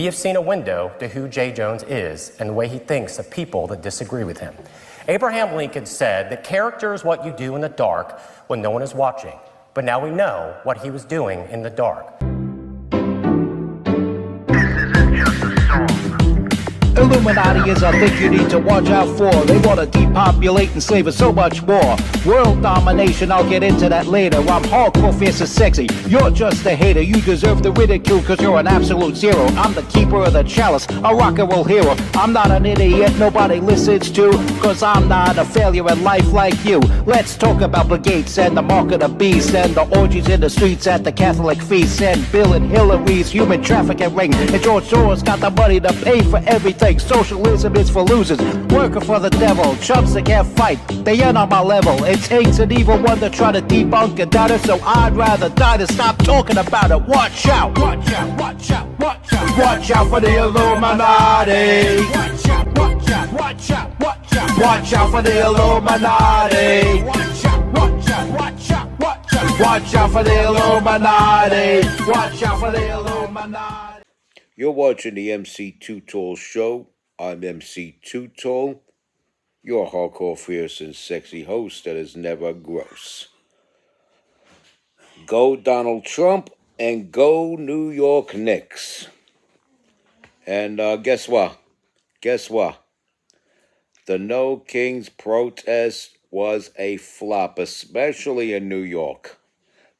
We have seen a window to who J. Jones is and the way he thinks of people that disagree with him. Abraham Lincoln said that character is what you do in the dark when no one is watching. But now we know what he was doing in the dark. Illuminati is a thing you need to watch out for. They want to depopulate and slave us so much more. World domination, I'll get into that later. I'm hardcore, fierce and sexy. You're just a hater. You deserve the ridicule because you're an absolute zero. I'm the keeper of the chalice, a rock and roll hero. I'm not an idiot nobody listens to, because I'm not a failure in life like you. Let's talk about Bill Gates and the mark of the beast and the orgies in the streets at the Catholic feasts and Bill and Hillary's human trafficking ring. And George Soros got the money to pay for everything. Socialism is for losers, working for the devil. Chumps that can't fight, they ain't on my level. It takes an evil one to try to debunk and doubt it, so I'd rather die than stop talking about it. Watch out, watch out, watch out, watch out. Watch out for the Illuminati. Watch out, watch out, watch out, watch out. Watch out for the Illuminati. Watch out, watch out, watch out, watch out. Watch out for the Illuminati. Watch out for the Illuminati. You're watching the MC Too Tall Show. I'm MC Too Tall, your hardcore, fierce, and sexy host that is never gross. Go Donald Trump and go New York Knicks. And guess what? Guess what? The No Kings protest was a flop, especially in New York.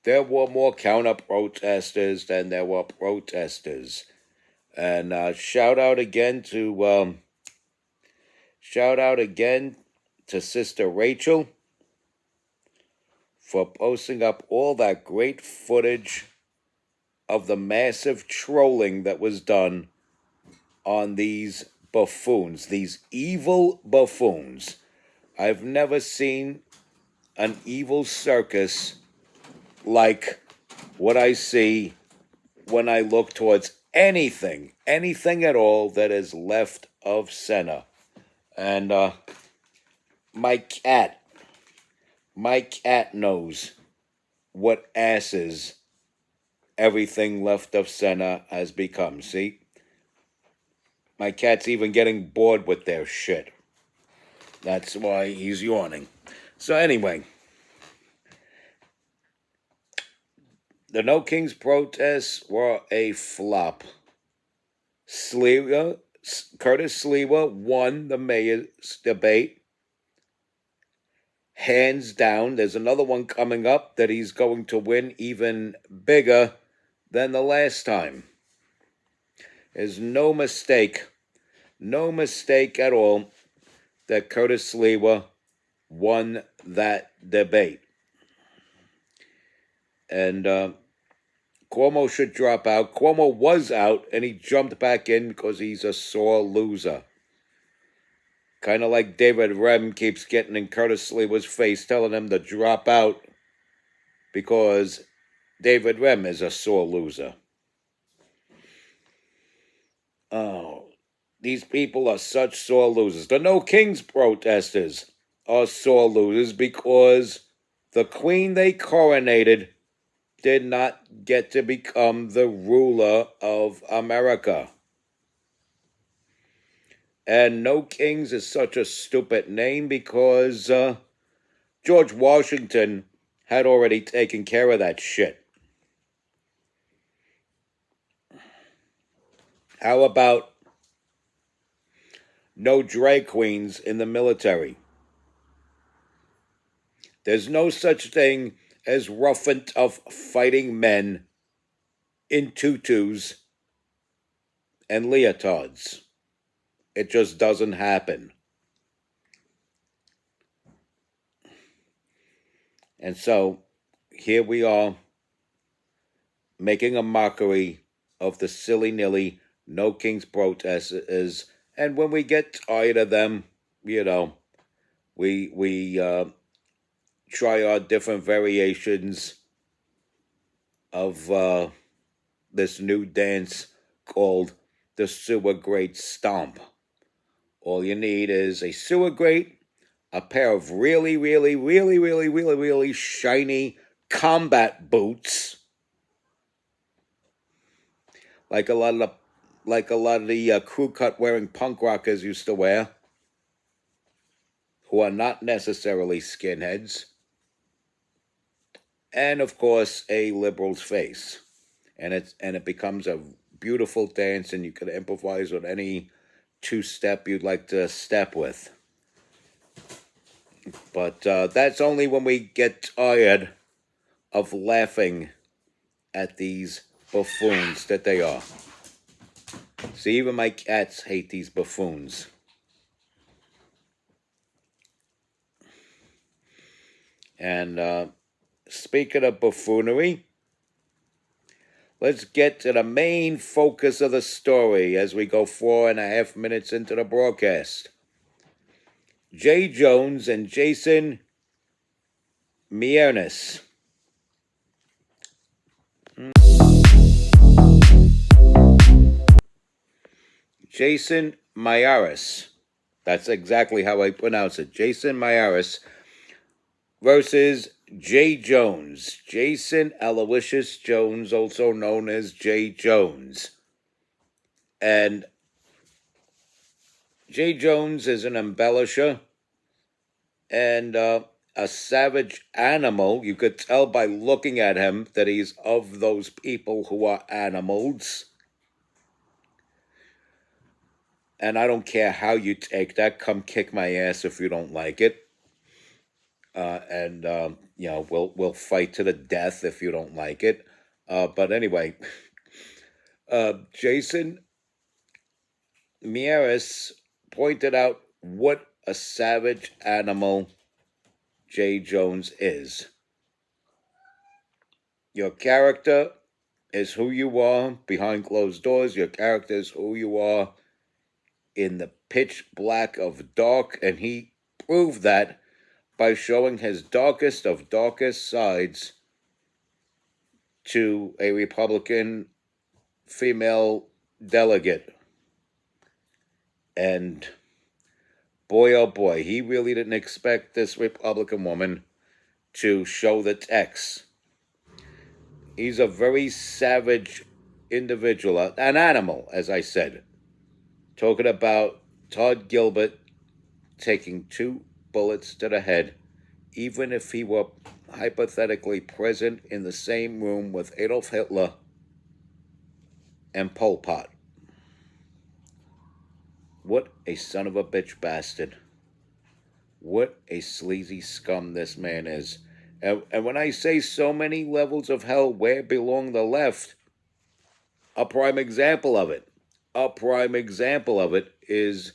There were more counter-protesters than there were protesters. And shout out again to Sister Rachel for posting up all that great footage of the massive trolling that was done on these buffoons, these evil buffoons. I've never seen an evil circus like what I see when I look towards anything at all that is left of center. And my cat knows what asses everything left of center has become. See? My cat's even getting bored with their shit. That's why he's yawning. So anyway, the No Kings protests were a flop. Curtis Sliwa won the mayor's debate. Hands down. There's another one coming up that he's going to win even bigger than the last time. There's no mistake at all that Curtis Sliwa won that debate. And Cuomo should drop out. Cuomo was out, and he jumped back in because he's a sore loser. Kind of like David Rem keeps getting in Curtis Sliwa's face, telling him to drop out because David Rem is a sore loser. Oh, these people are such sore losers. The No Kings protesters are sore losers because the queen they coronated did not get to become the ruler of America. And No Kings is such a stupid name because George Washington had already taken care of that shit. How about no drag queens in the military? There's no such thing as rough and tough fighting men in tutus and leotards. It just doesn't happen. And so here we are making a mockery of the silly-nilly No Kings protesters. And when we get tired of them, we try our different variations of this new dance called the sewer grate stomp. All you need is a sewer grate, a pair of really shiny combat boots, like a lot of like a lot of the crew cut wearing punk rockers used to wear, who are not necessarily skinheads, and of course a liberal's face. And it becomes a beautiful dance, and you can improvise with any two-step you'd like to step with. But that's only when we get tired of laughing at these buffoons that they are. See, even my cats hate these buffoons. And speaking of buffoonery, let's get to the main focus of the story as we go 4.5 minutes into the broadcast. Jay Jones and Jason Mieres. Jason Mieres. That's exactly how I pronounce it. Jason Mieres versus Jay Jones. Jason Aloysius Jones, also known as Jay Jones. And Jay Jones is an embellisher and a savage animal. You could tell by looking at him that he's of those people who are animals. And I don't care how you take that. Come kick my ass if you don't like it. We'll fight to the death if you don't like it. But anyway, Jason Mieres pointed out what a savage animal Jay Jones is. Your character is who you are behind closed doors. Your character is who you are in the pitch black of dark, and he proved that by showing his darkest of darkest sides to a Republican female delegate. And boy, oh boy, he really didn't expect this Republican woman to show the text. He's a very savage individual, an animal, as I said. Talking about Todd Gilbert taking 2 bullets to the head, even if he were hypothetically present in the same room with Adolf Hitler and Pol Pot. What a son of a bitch bastard. What a sleazy scum this man is. And when I say so many levels of hell, where belong the left? A prime example of it is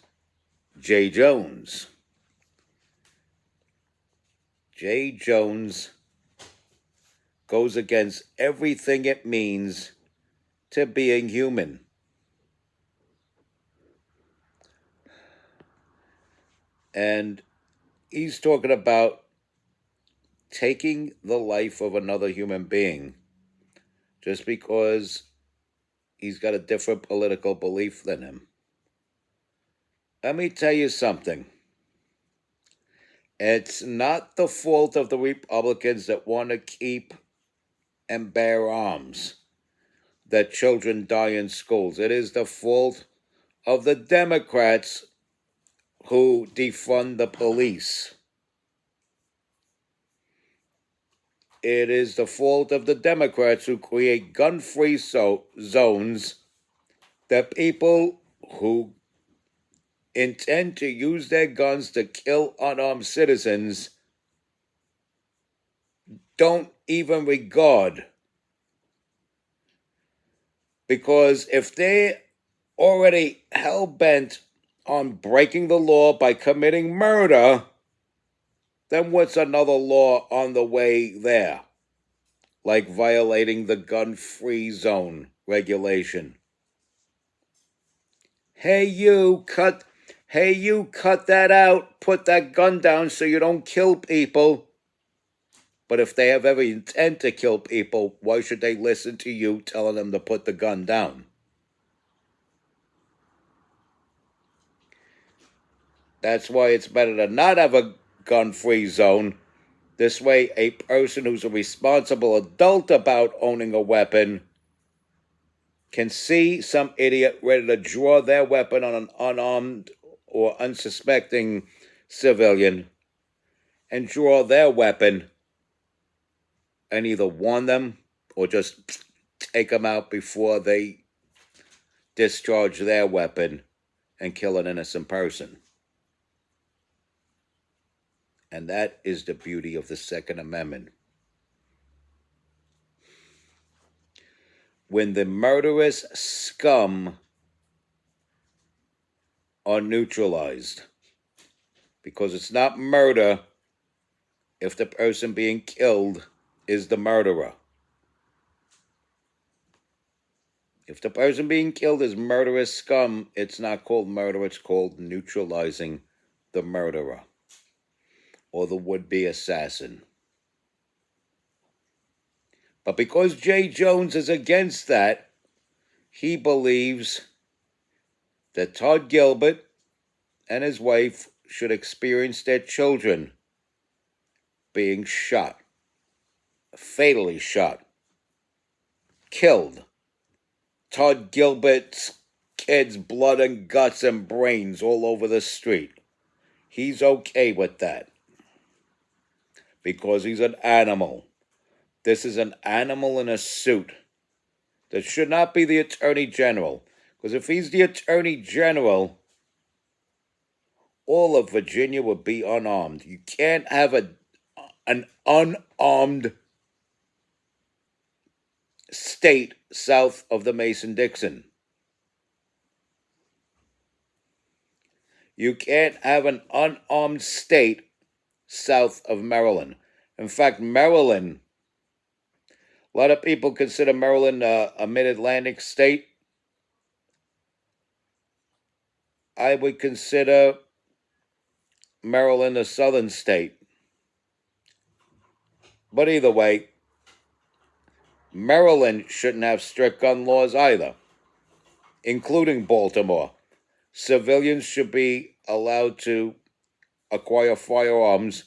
Jay Jones. Jay Jones goes against everything it means to being human. And he's talking about taking the life of another human being just because he's got a different political belief than him. Let me tell you something. It's not the fault of the Republicans that want to keep and bear arms that children die in schools. It is the fault of the Democrats who defund the police. It is the fault of the Democrats who create gun-free zones that people who intend to use their guns to kill unarmed citizens don't even regard. Because if they're already hell-bent on breaking the law by committing murder, then what's another law on the way there? Like violating the gun-free zone regulation. Hey, you cut that out. Put that gun down so you don't kill people. But if they have every intent to kill people, why should they listen to you telling them to put the gun down? That's why it's better to not have a gun-free zone. This way, a person who's a responsible adult about owning a weapon can see some idiot ready to draw their weapon on an unarmed or unsuspecting civilian and draw their weapon and either warn them or just take them out before they discharge their weapon and kill an innocent person. And that is the beauty of the Second Amendment. When the murderous scum are neutralized, because it's not murder if the person being killed is the murderer. If the person being killed is murderous scum, it's not called murder, it's called neutralizing the murderer or the would-be assassin. But because Jay Jones is against that, he believes that Todd Gilbert and his wife should experience their children being shot, fatally shot, killed. Todd Gilbert's kids' blood and guts and brains all over the street. He's okay with that because he's an animal. This is an animal in a suit. That should not be the Attorney General, because if he's the Attorney General, all of Virginia would be unarmed. You can't have an unarmed state south of the Mason-Dixon. You can't have an unarmed state south of Maryland. In fact, Maryland, a lot of people consider Maryland a mid-Atlantic state. I would consider Maryland a southern state. But either way, Maryland shouldn't have strict gun laws either, including Baltimore. Civilians should be allowed to acquire firearms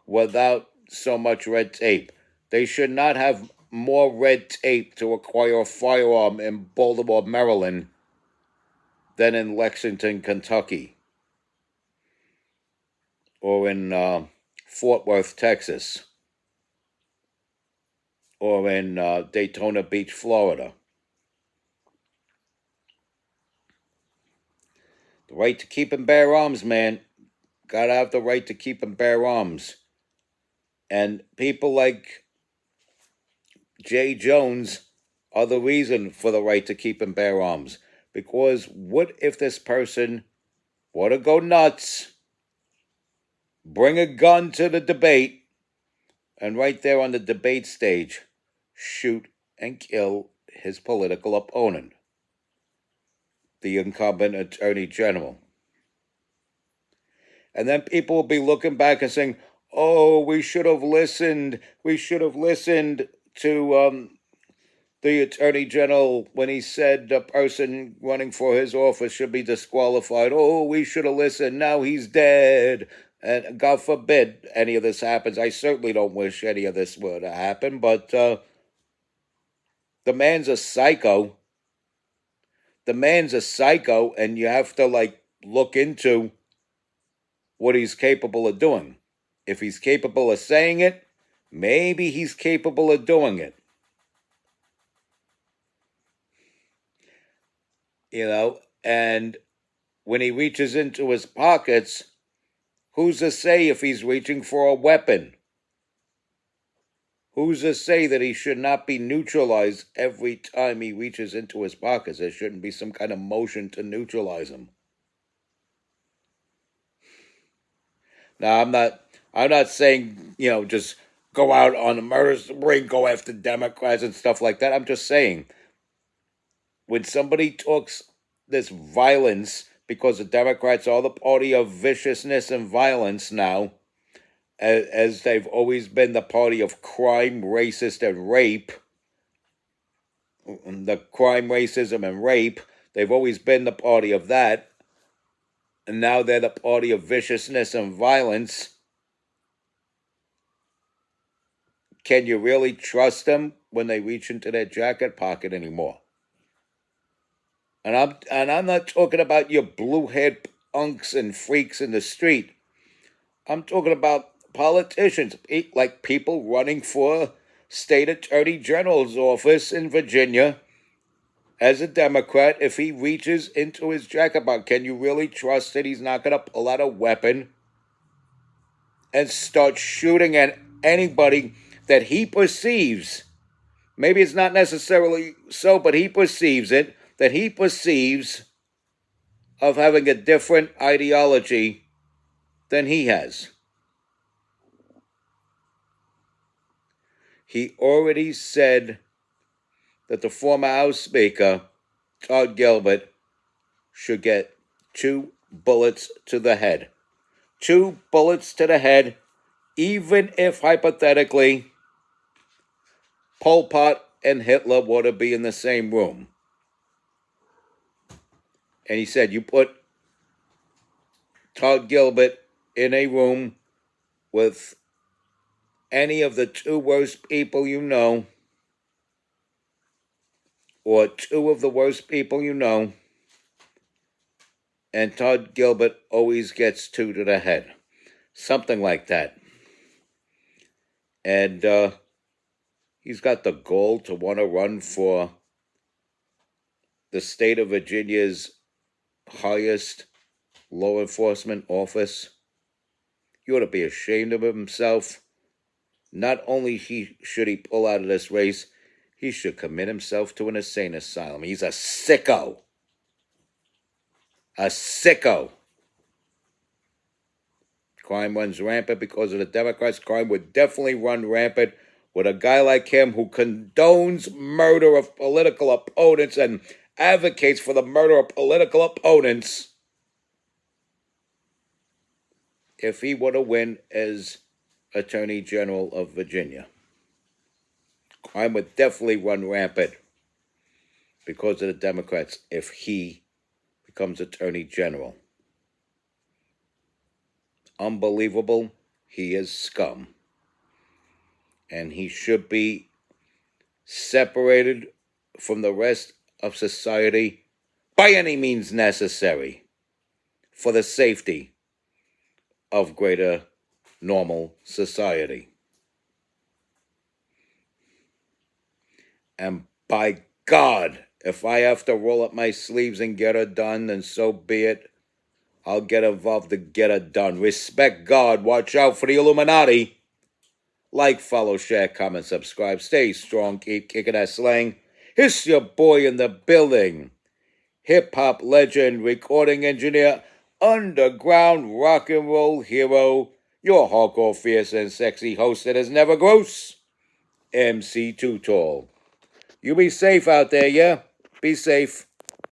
without so much red tape. They should not have more red tape to acquire a firearm in Baltimore, Maryland than in Lexington, Kentucky, or in Fort Worth, Texas, or in Daytona Beach, Florida. The right to keep and bear arms, man. Gotta have the right to keep and bear arms. And people like Jay Jones are the reason for the right to keep and bear arms. Because what if this person were to go nuts, bring a gun to the debate, and right there on the debate stage, shoot and kill his political opponent, the incumbent Attorney General? And then people will be looking back and saying, oh, we should have listened. We should have listened to the Attorney General when he said a person running for his office should be disqualified. Oh, we should have listened. Now he's dead. And God forbid any of this happens. I certainly don't wish any of this were to happen, but the man's a psycho. The man's a psycho, and you have to, look into what he's capable of doing. If he's capable of saying it, maybe he's capable of doing it. And when he reaches into his pockets, who's to say if he's reaching for a weapon? Who's to say that he should not be neutralized every time he reaches into his pockets? There shouldn't be some kind of motion to neutralize him. Now, I'm not saying, just go out on a murder spree, go after Democrats and stuff like that. I'm just saying, when somebody talks this violence, because the Democrats are the party of viciousness and violence now, as they've always been the party of crime, racist, and rape, the crime, racism, and rape, they've always been the party of that, and now they're the party of viciousness and violence. Can you really trust them when they reach into their jacket pocket anymore? And I'm not talking about your blue-haired punks and freaks in the street. I'm talking about politicians, like people running for state attorney general's office in Virginia as a Democrat. If he reaches into his jacket pocket, can you really trust that he's not going to pull out a weapon and start shooting at anybody that he perceives? Maybe it's not necessarily so, but he perceives it, that he perceives of having a different ideology than he has. He already said that the former House Speaker, Todd Gilbert, should get 2 bullets to the head. 2 bullets to the head, even if hypothetically Pol Pot and Hitler were to be in the same room. And he said, you put Todd Gilbert in a room with any of the 2 worst people you know, or 2 of the worst people you know, and Todd Gilbert always gets 2 to the head. Something like that. And he's got the goal to want to run for the state of Virginia's highest law enforcement office. He ought to be ashamed of himself. Not only should he pull out of this race, he should commit himself to an insane asylum. He's a sicko. A sicko. Crime runs rampant because of the Democrats. Crime would definitely run rampant with a guy like him who condones murder of political opponents and advocates for the murder of political opponents. If he were to win as Attorney General of Virginia, crime would definitely run rampant because of the Democrats if he becomes Attorney General. Unbelievable. He is scum. And he should be separated from the rest of society by any means necessary for the safety of greater normal society. And by God, if I have to roll up my sleeves and get it done, then so be it. I'll get involved to get it done. Respect God. Watch out for the Illuminati. Like, follow, share, comment, subscribe. Stay strong. Keep kicking that slang. It's your boy in the building. Hip-hop legend, recording engineer, underground rock and roll hero, your hardcore, fierce, and sexy host that is never gross, MC Too Tall. You be safe out there, yeah? Be safe.